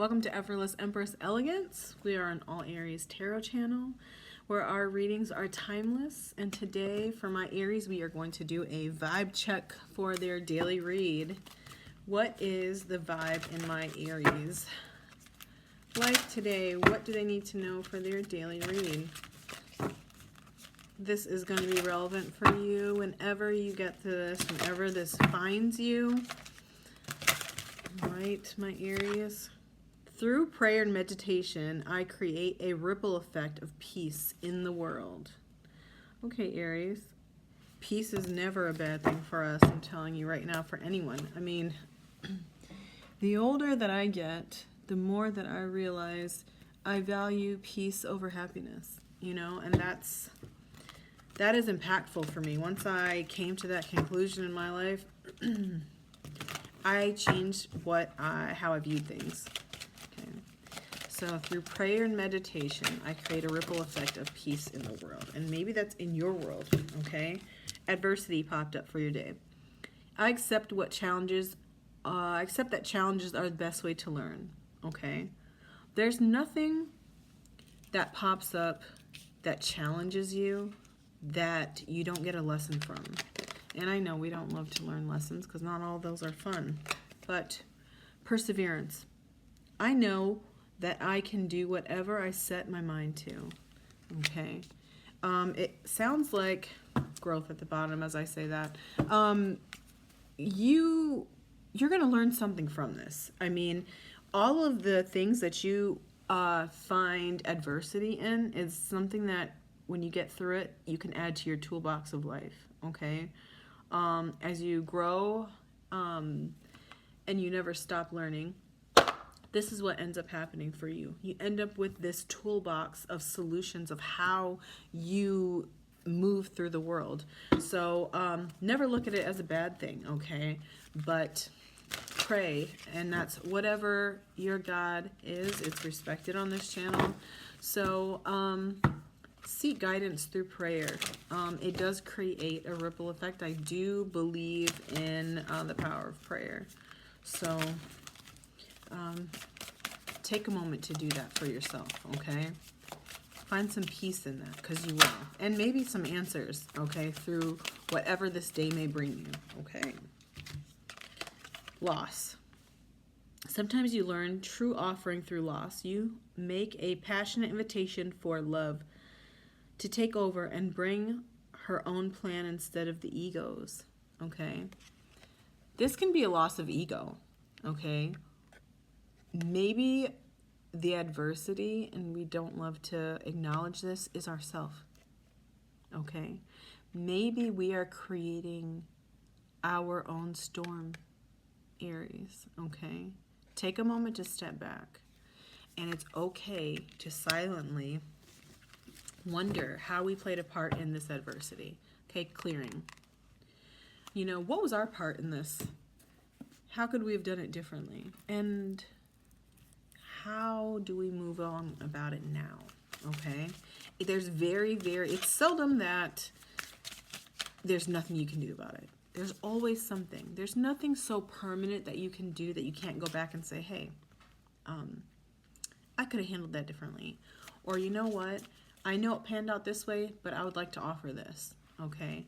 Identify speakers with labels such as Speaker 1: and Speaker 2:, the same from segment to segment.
Speaker 1: Welcome to Effortless Empress Elegance. We are an all Aries tarot channel where our readings are timeless. And today for my Aries, we are going to do a vibe check for their daily read. What is the vibe in my Aries like today? What do they need to know for their daily read? This is going to be relevant for you whenever you get to this, whenever this finds you. All right, my Aries. Through prayer and meditation, I create a ripple effect of peace in the world. Okay, Aries. Peace is never a bad thing for us, I'm telling you right now, for anyone. I mean, the older that I get, the more that I realize I value peace over happiness, you know, and that is impactful for me. Once I came to that conclusion in my life, I changed how I viewed things. So through prayer and meditation, I create a ripple effect of peace in the world. And maybe that's in your world, okay? Adversity popped up for your day. I accept that challenges are the best way to learn, okay? There's nothing that pops up that challenges you that you don't get a lesson from. And I know we don't love to learn lessons because not all of those are fun. But perseverance. I know that I can do whatever I set my mind to, okay? It sounds like growth at the bottom as I say that. You're going to learn something from this. I mean, all of the things that you find adversity in is something that when you get through it, you can add to your toolbox of life, okay? As you grow and you never stop learning, this is what ends up happening for you. You end up with this toolbox of solutions of how you move through the world. So never look at it as a bad thing, okay? But pray, and that's whatever your God is. It's respected on this channel. So seek guidance through prayer. It does create a ripple effect. I do believe in the power of prayer. So take a moment to do that for yourself, okay? Find some peace in that, because you will. And maybe some answers, okay, through whatever this day may bring you, okay? Loss. Sometimes you learn true offering through loss. You make a passionate invitation for love to take over and bring her own plan instead of the ego's, okay? This can be a loss of ego, okay? Maybe the adversity, and we don't love to acknowledge this, is ourself, okay? Maybe we are creating our own storm, Aries, okay? Take a moment to step back, and it's okay to silently wonder how we played a part in this adversity, okay? Clearing. You know, what was our part in this? How could we have done it differently? And how do we move on about it now, okay? It's seldom that there's nothing you can do about it. There's always something. There's nothing so permanent that you can do that you can't go back and say, hey, I could have handled that differently. Or you know what? I know it panned out this way, but I would like to offer this, okay?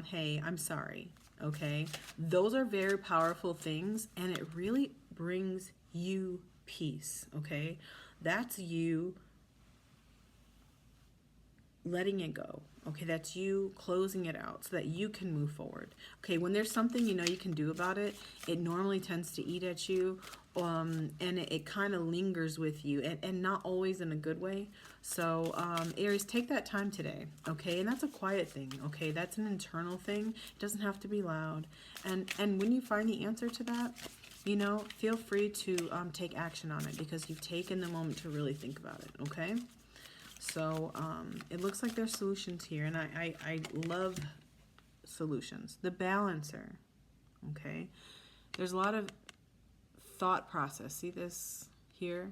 Speaker 1: Hey, I'm sorry, okay? Those are very powerful things, and it really brings you peace, okay? That's you letting it go, okay? That's you closing it out so that you can move forward, okay? When there's something you know you can do about it, it normally tends to eat at you, and it kind of lingers with you, and not always in a good way. So Aries, take that time today, okay? And that's a quiet thing, okay? That's an internal thing. It doesn't have to be loud. And when you find the answer to that, you know, feel free to take action on it because you've taken the moment to really think about it, okay? So it looks like there's solutions here, and I love solutions. The balancer, okay? There's a lot of thought process. See this here?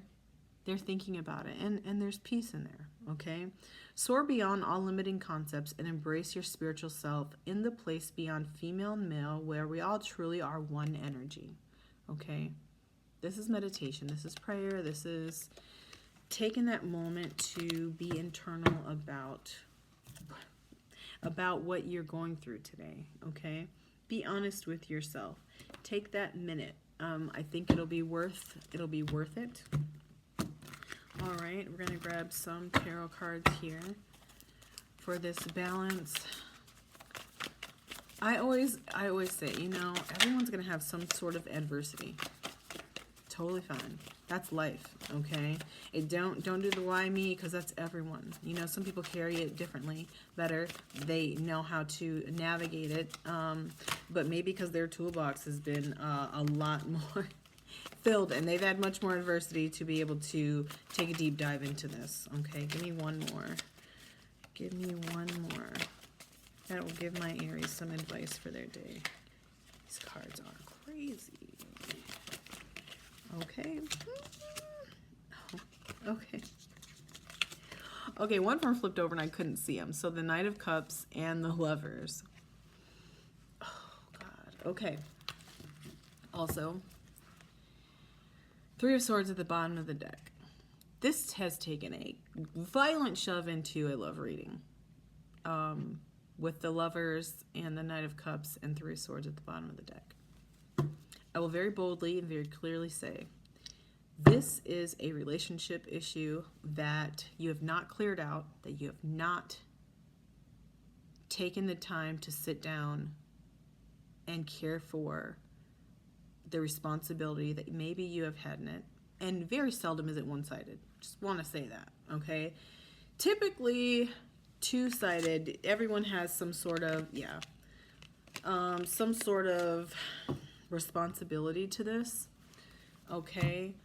Speaker 1: They're thinking about it, and there's peace in there, okay? Soar beyond all limiting concepts and embrace your spiritual self in the place beyond female and male where we all truly are one energy, okay? This is meditation. This is prayer. This is taking that moment to be internal about what you're going through today, okay? Be honest with yourself. Take that minute. I think it'll be worth it. All right, we're gonna grab some tarot cards here for this balance. I always say, you know, everyone's gonna have some sort of adversity. Totally fine. That's life, okay? Don't do the why me, because that's everyone. You know, some people carry it differently, better. They know how to navigate it, but maybe because their toolbox has been a lot more filled, and they've had much more adversity to be able to take a deep dive into this. Okay, give me one more. Give me one more. That will give my Aries some advice for their day. These cards are crazy. Okay. Okay. Okay, one more flipped over and I couldn't see them. So the Knight of Cups and the Lovers. Oh, God. Okay. Also, Three of Swords at the bottom of the deck. This has taken a violent shove into a love reading. With the Lovers and the Knight of Cups and Three of Swords at the bottom of the deck. I will very boldly and very clearly say, this is a relationship issue that you have not cleared out, that you have not taken the time to sit down and care for the responsibility that maybe you have had in it. And very seldom is it one-sided. Just want to say that, okay? Typically, two-sided, everyone has some sort of, some sort of responsibility to this, okay?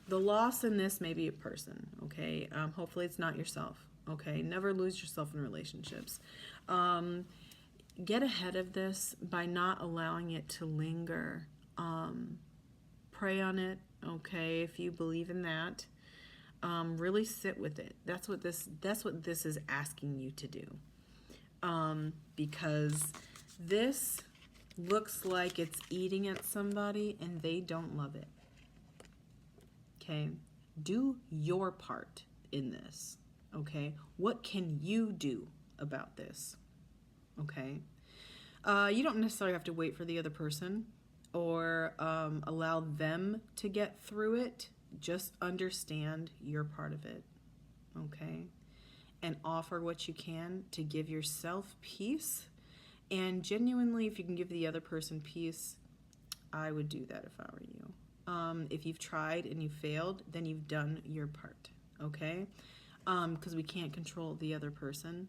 Speaker 1: The loss in this may be a person, okay? Hopefully it's not yourself, okay? Never lose yourself in relationships. Get ahead of this by not allowing it to linger. Pray on it, okay, if you believe in that. Really sit with it. That's what this is asking you to do. Because this looks like it's eating at somebody and they don't love it. Okay? Do your part in this. Okay? What can you do about this? Okay? You don't necessarily have to wait for the other person or allow them to get through it. Just understand your part of it. Okay? And offer what you can to give yourself peace. And genuinely, if you can give the other person peace, I would do that if I were you. If you've tried and you failed, then you've done your part, okay? Because we can't control the other person.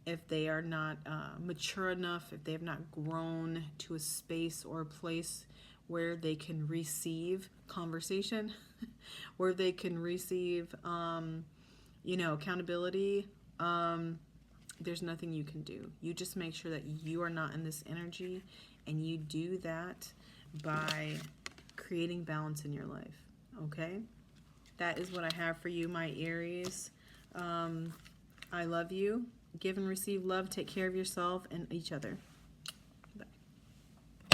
Speaker 1: If they are not mature enough, if they have not grown to a space or a place where they can receive conversation, where they can receive, accountability, there's nothing you can do. You just make sure that you are not in this energy, and you do that by creating balance in your life, okay? That is what I have for you, my Aries. I love you. Give and receive love. Take care of yourself and each other.